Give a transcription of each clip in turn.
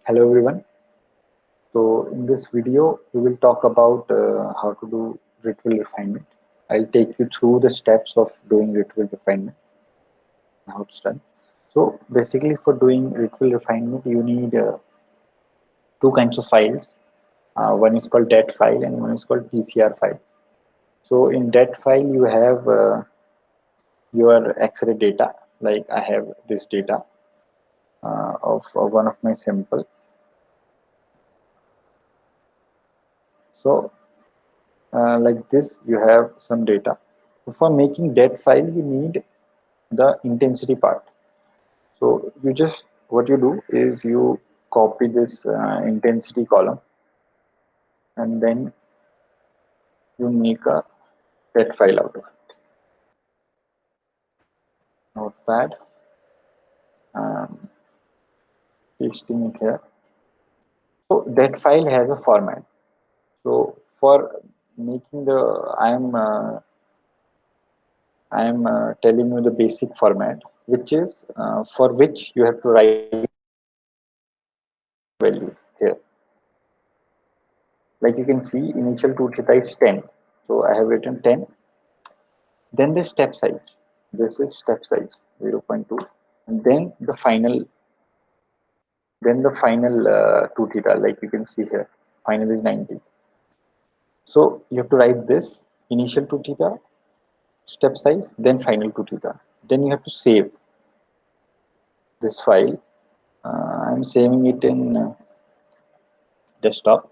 Hello everyone. So in this video, we will talk about how to do Rietveld refinement. I'll take you through the steps of doing Rietveld refinement and how it's done. So basically, for doing Rietveld refinement, you need two kinds of files. One is called dat file and one is called PCR file. So in dat file, you have your X-ray data. Like I have this data of one of my sample. So like this, you have some data. For making that file, you need the intensity part. So you just, what you do is you copy this intensity column and then you make a that file out of it. Notepad, um, pasting it here. So that file has a format. So for making the, I am telling you the basic format, which is for which you have to write value here. Like you can see, initial 2 theta is 10. So I have written 10. Then the step size. This is step size 0.2. And then the final 2 theta, like you can see here. Final is 90. So you have to write this initial 2 theta, step size, then final 2 theta. Then you have to save this file. I'm saving it in desktop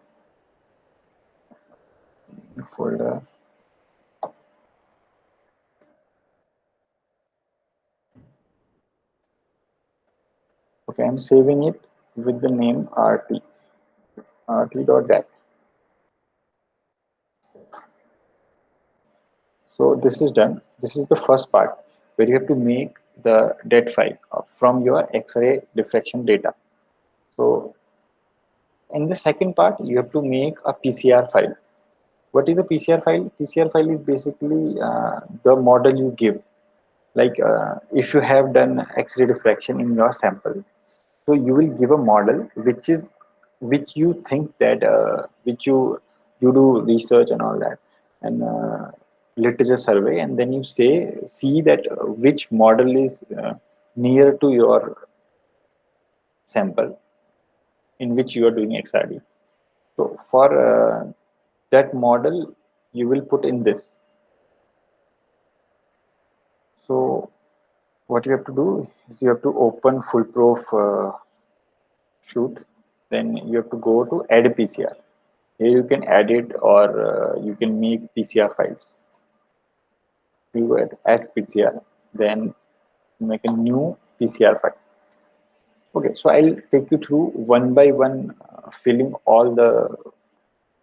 folder. Okay, I'm saving it with the name rt.dat. So this is done. This is the first part where you have to make the dat file from your X-ray diffraction data. So in the second part, you have to make a PCR file. What is a PCR file? PCR file is basically the model you give. Like if you have done X-ray diffraction in your sample, so you will give a model which you think that which you do research and all that, and literature survey, and then you see that which model is near to your sample in which you are doing XRD. So for that model, you will put in this. So what you have to do is you have to open FullProf shoot. Then you have to go to add PCR. Here you can add it, or you can make PCR files. You add PCR, then make a new PCR file. Okay, so I'll take you through one by one, filling all the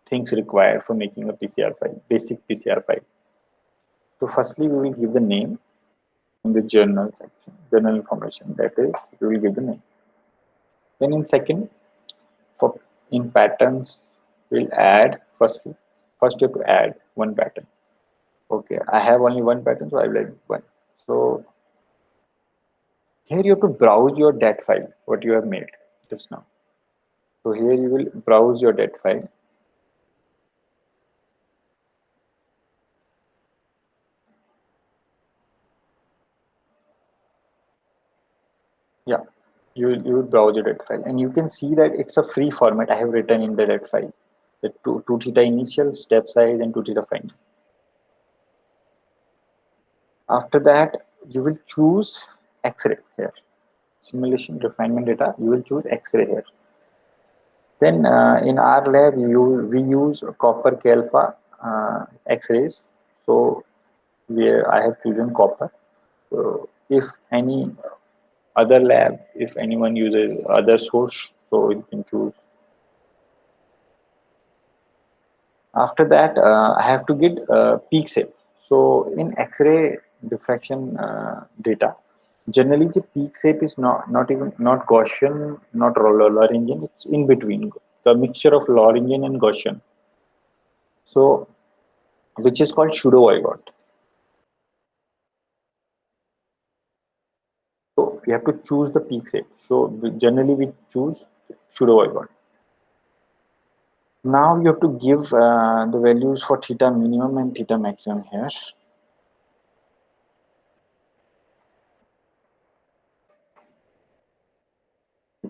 things required for making a PCR file, basic PCR file. So firstly, we will give the name in the journal section, journal information. That is, we will give the name. Then in second, for in patterns, we'll add first you have to add one pattern. Okay, I have only one pattern, so I will add one. So here you have to browse your dat file, what you have made just now. So here you will browse your dat file. Yeah, you will browse your dat file, and you can see that it's a free format I have written in the dat file. The 2 theta initial, step size, and 2 theta final. After that, you will choose X-ray here. Simulation refinement data, you will choose X-ray here. Then in our lab, we use copper K alpha X-rays. So I have chosen copper. So if any other lab, if anyone uses other source, so you can choose. After that, I have to get peak shape. So in X-ray diffraction data, generally the peak shape is not Gaussian, not Lorentzian. It's in between, the mixture of Lorentzian and Gaussian. So which is called pseudo-voivod. So we have to choose the peak shape. So generally we choose pseudo void. Now you have to give the values for theta minimum and theta maximum here.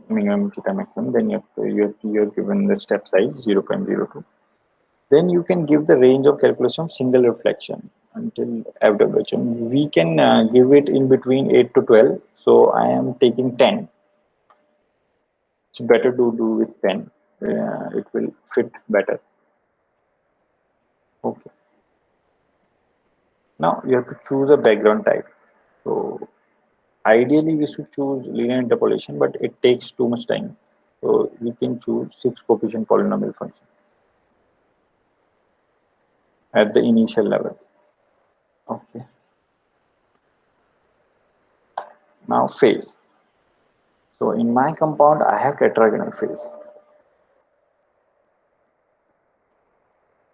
Minimum theta maximum. Then you have given the step size 0.02. Then you can give the range of calculation of single reflection until FWH. We can give it in between 8 to 12. So I am taking 10. It's better to do with 10. It will fit better. Okay. Now you have to choose a background type. So ideally we should choose linear interpolation, but it takes too much time. So we can choose 6 coefficient polynomial function at the initial level. Okay. Now phase. So in my compound, I have tetragonal phase.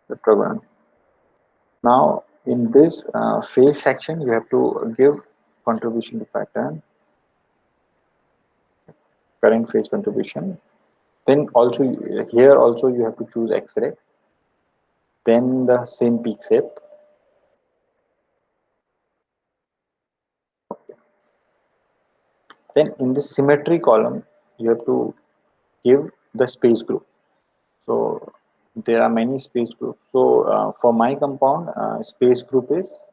Tetragonal. Now in this phase section, you have to give contribution to pattern, current phase contribution. Then also here also you have to choose X-ray. Then the same peak shape. Then in the symmetry column, you have to give the space group. So there are many space groups. So for my compound, space group is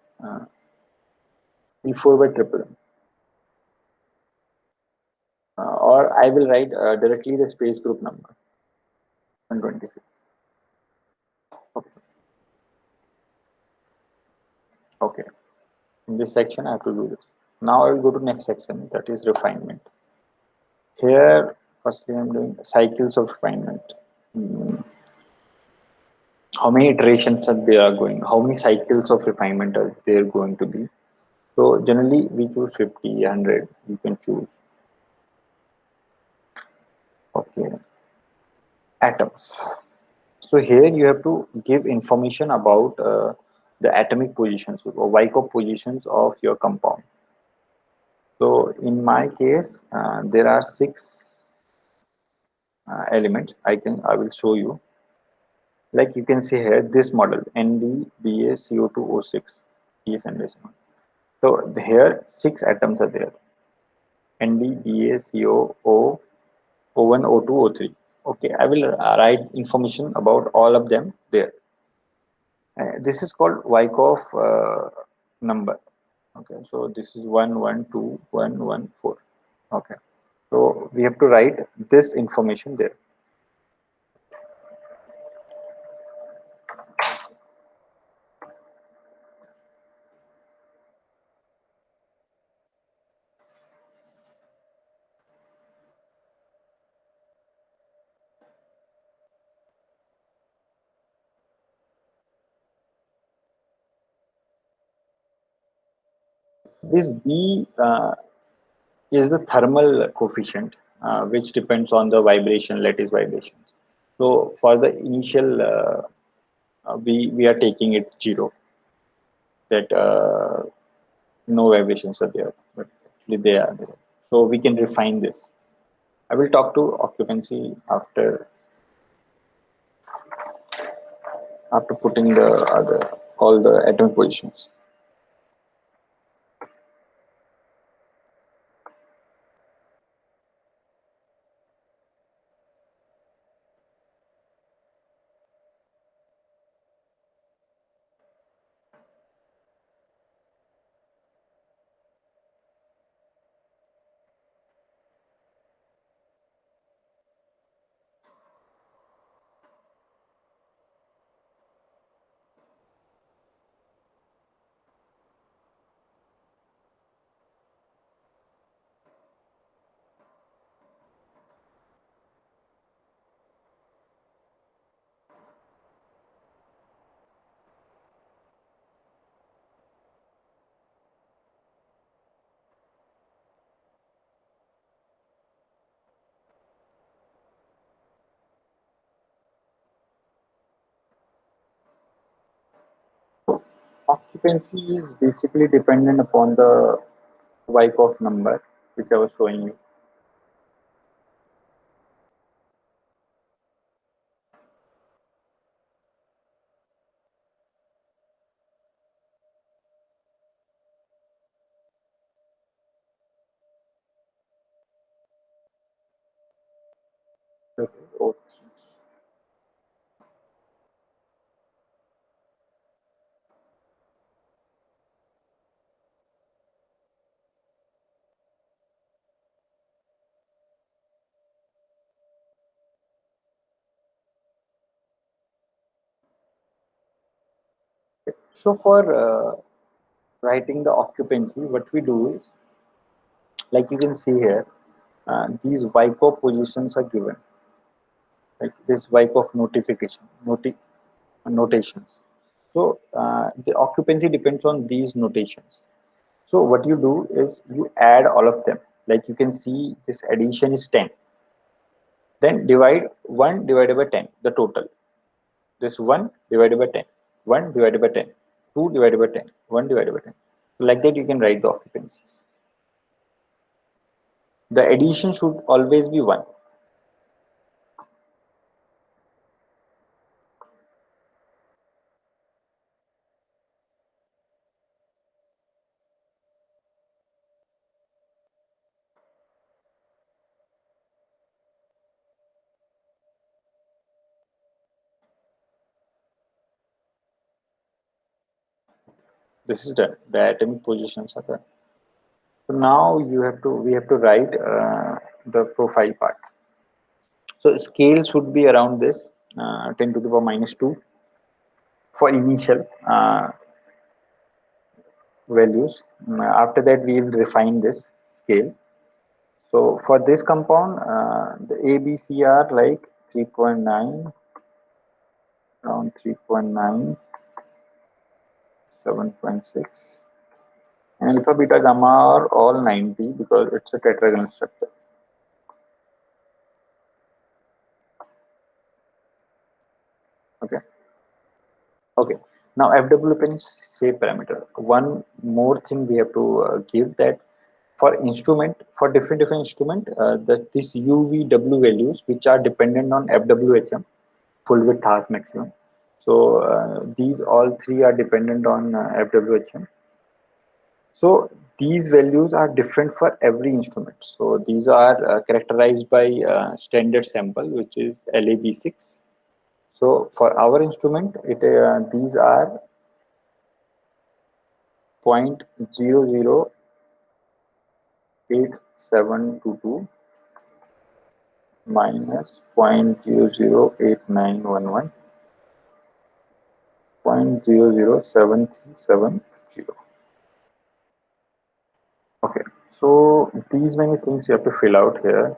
E4 by triple. Or I will write directly the space group number 125. Okay. Okay. In this section, I have to do this. Now I will go to next section, that is refinement. Here, firstly, I'm doing cycles of refinement. How many iterations are they are going? How many cycles of refinement are there going to be? So generally, we choose 50, 100. You can choose. Okay. Atoms. So here you have to give information about the atomic positions or Wyckoff positions of your compound. So in my case, there are 6 elements. I will show you. Like you can see here, this model NDBaCO2O6 is and this one. So here 6 atoms are there. NDBaCO O1, O2, O3. Okay, I will write information about all of them there. This is called Wyckoff number. Okay, so this is 112 114. Okay, so we have to write this information there. This B is the thermal coefficient, which depends on the vibration, lattice vibrations. So for the initial, we are taking it 0, that no vibrations are there, but actually they are there. So we can refine this. I will talk to occupancy after putting the other all the atomic positions. So occupancy is basically dependent upon the Wyckoff number, which I was showing you. So for writing the occupancy, what we do is, like you can see here, these WIPO positions are given, like this WIPO of notations. So the occupancy depends on these notations. So what you do is you add all of them. Like you can see this addition is 10. Then divide 1 divided by 10, the total. This 1 divided by 10, 1 divided by 10, 2 divided by 10, 1 divided by 10. Like that you can write the occupancies. The addition should always be 1. This is done. The atomic positions are done. So now we have to write the profile part. So scale should be around this 10 to the power minus 2 for initial values. After that we will refine this scale. So for this compound, the ABC are like 3.9, around 3.9, 7.6, and alpha beta gamma are all 90 because it's a tetragonal structure. Okay. Okay. Now FW can say parameter. One more thing we have to give, that for instrument, for different instrument, that this UVW values which are dependent on FWHM, full width half maximum. So these all three are dependent on FWHM. So these values are different for every instrument. So these are characterized by standard sample, which is LAB6. So for our instrument, these are 0.008722 minus 0.008911, 0.007370. Okay, so these many things you have to fill out here.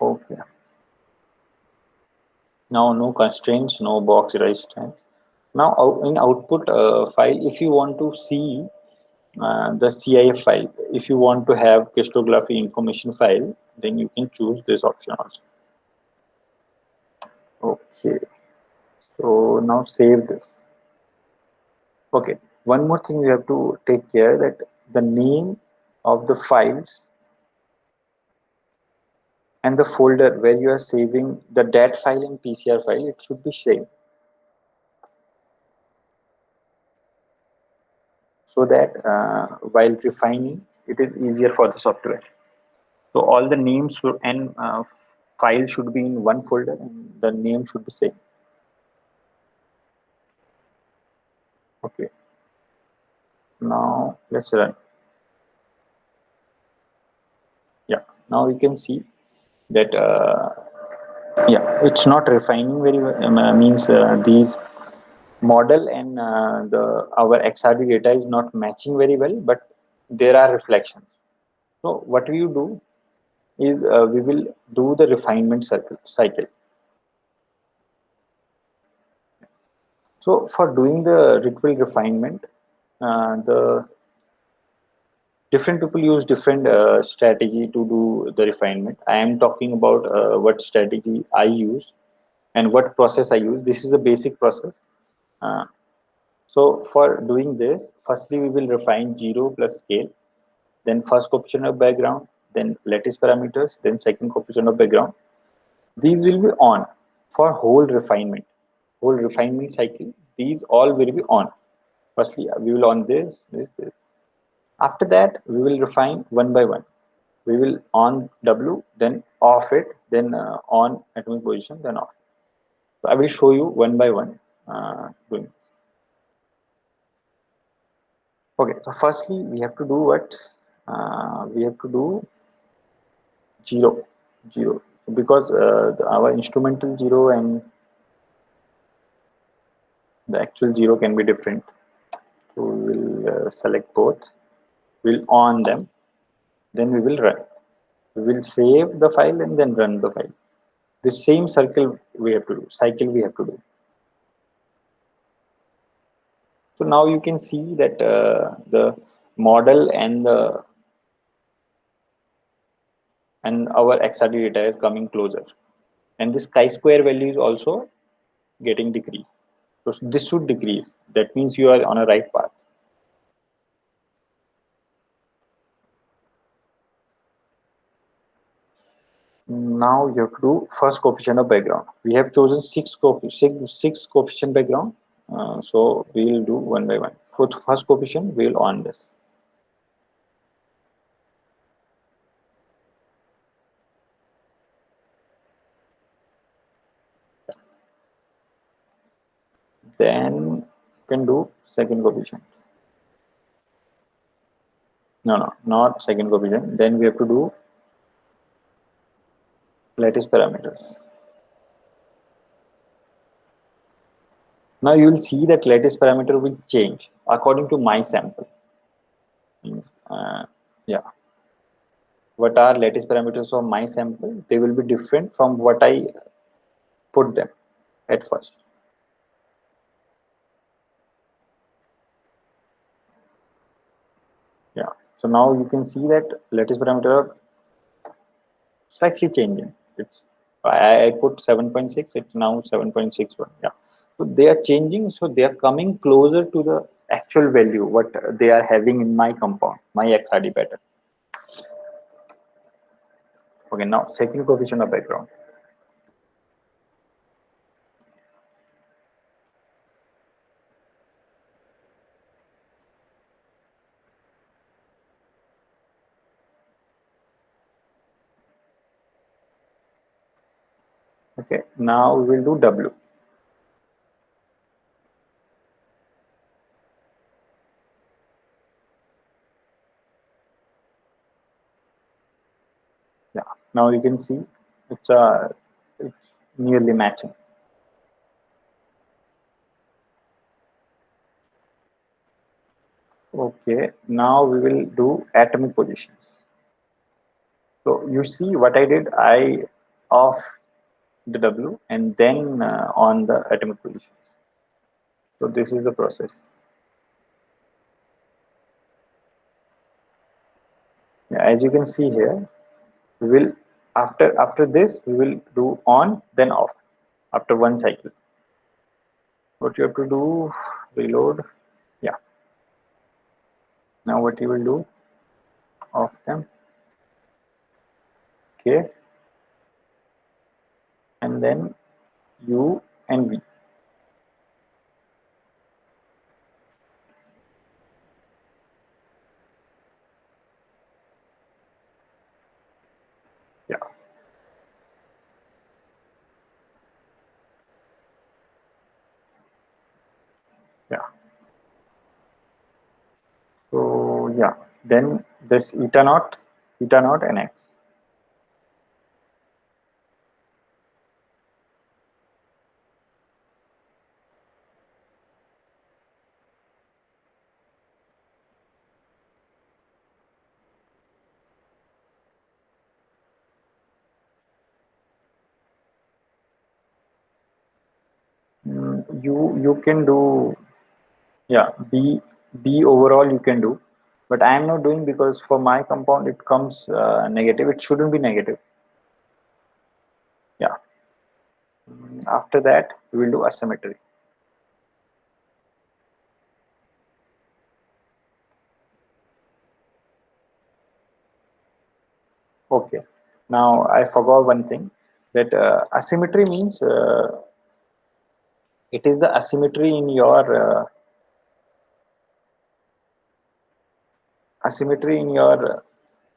Okay. Now no constraints, no box resistance. Now in output file, if you want to see the CIF file, if you want to have crystallography information file, then you can choose this option also. Okay, so now save this. Okay, one more thing you have to take care, that the name of the files and the folder where you are saving the DAT file and PCR file, it should be same, so that while refining it is easier for the software. So all the names and file should be in one folder and the name should be same. Okay, now let's run. Yeah, now we can see that yeah, it's not refining very well. Means these model and the our XRD data is not matching very well, but there are reflections. So what we do is we will do the refinement cycle. So for doing the Rietveld refinement, the different people use different strategy to do the refinement. I am talking about what strategy I use and what process I use. This is a basic process. Uh, so for doing this, firstly we will refine 0 plus scale, then first coefficient of background, then lattice parameters, then second coefficient of background. These will be on for whole refinement cycle. These all will be on. Firstly, we will on this. After that, we will refine one by one. We will on W, then off it, then on atomic position, then off. So I will show you one by one doing this. Okay, so firstly, we have to do what? We have to do 0, 0, because our instrumental 0 and The actual 0 can be different. So we will select both. We'll on them. Then we will run. We will save the file and then run the file. The same cycle we have to do. So now you can see that the model and our XRD data is coming closer, and this chi-square value is also getting decreased. So this should decrease. That means you are on a right path. Now you have to do first coefficient of background. We have chosen six coefficient background. So we will do one by one. For the first coefficient, we will on this. Then you can do second coefficient. No, not second coefficient. Then we have to do lattice parameters. Now you will see that lattice parameter will change according to my sample. Means, yeah, what are lattice parameters of my sample? They will be different from what I put them at first. Yeah. So now you can see that lattice parameter are slightly changing. It's I put 7.6. It's now 7.61. Yeah. So they are changing. So they are coming closer to the actual value what they are having in my compound, my XRD pattern. Okay. Now second coefficient of background. Okay. Now we will do W. Yeah. Now you can see it's nearly matching. Okay. Now we will do atomic positions. So you see what I did. I off the W and then on the atomic positions. So this is the process. Yeah, as you can see here, we will after this we will do on then off after one cycle. What you have to do, reload. Yeah. Now what you will do, off them. Okay. And then U and V. Yeah. Yeah. So yeah. Then this eta naught and X. You can do, yeah, B overall you can do, but I am not doing because for my compound it comes negative. It shouldn't be negative. Yeah. After that we will do asymmetry. Okay. Now I forgot one thing, that asymmetry means it is the asymmetry in your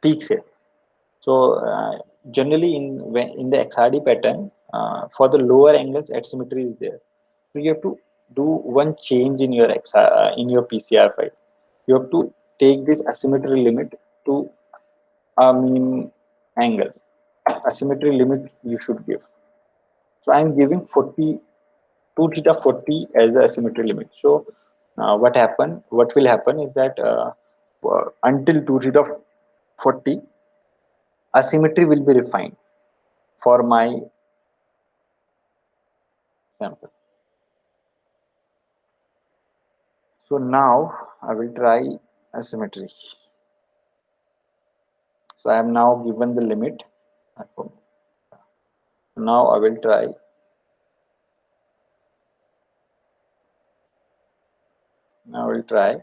peak shape. So generally in the XRD pattern, for the lower angles asymmetry is there. So you have to do one change in your in your PCR file. You have to take this asymmetry limit to a minimum angle. Asymmetry limit you should give. So I am giving 40 2 theta 40 as the asymmetry limit. So what will happen is that until 2 theta 40, asymmetry will be refined for my sample. So now I will try asymmetry. So I am now given the limit. Now I will try. Now I will try.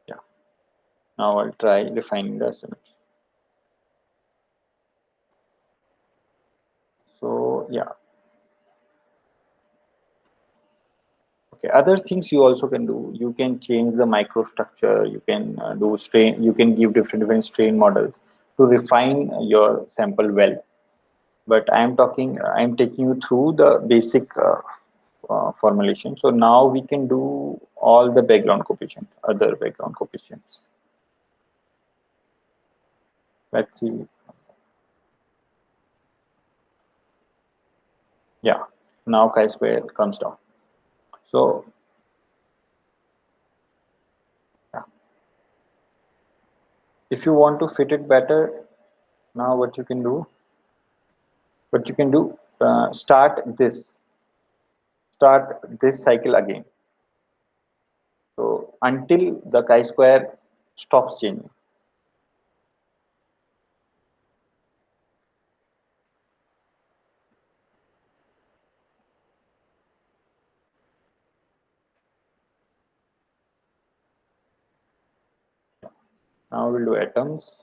Yeah. Now I'll try refining the asymmetry. So yeah. Okay. Other things you also can do. You can change the microstructure. You can do strain. You can give different strain models to refine your sample well. But I am taking you through the basic formulation. So now we can do all the background coefficients, other background coefficients. Let's see. Yeah. Now chi-square comes down. So yeah. If you want to fit it better, now what you can do, start this cycle again. So until the chi-square stops changing. Now we'll do atoms.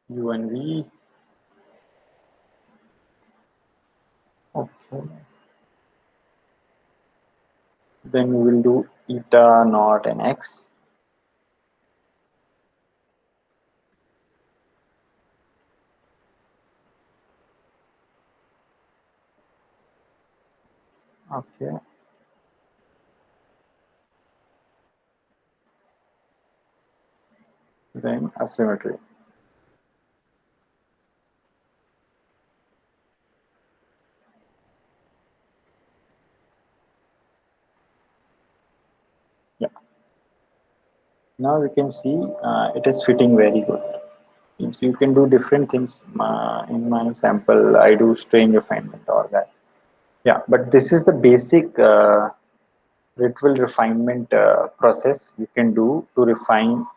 U and V. Okay. Then we will do eta naught and x. Okay. Then asymmetry. Yeah. Now we can see it is fitting very good. Means you can do different things. In my sample, I do strain refinement or that. Yeah, but this is the basic Rietveld refinement process you can do to refine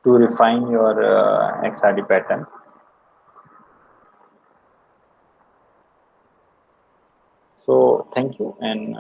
your XRD pattern. So thank you, and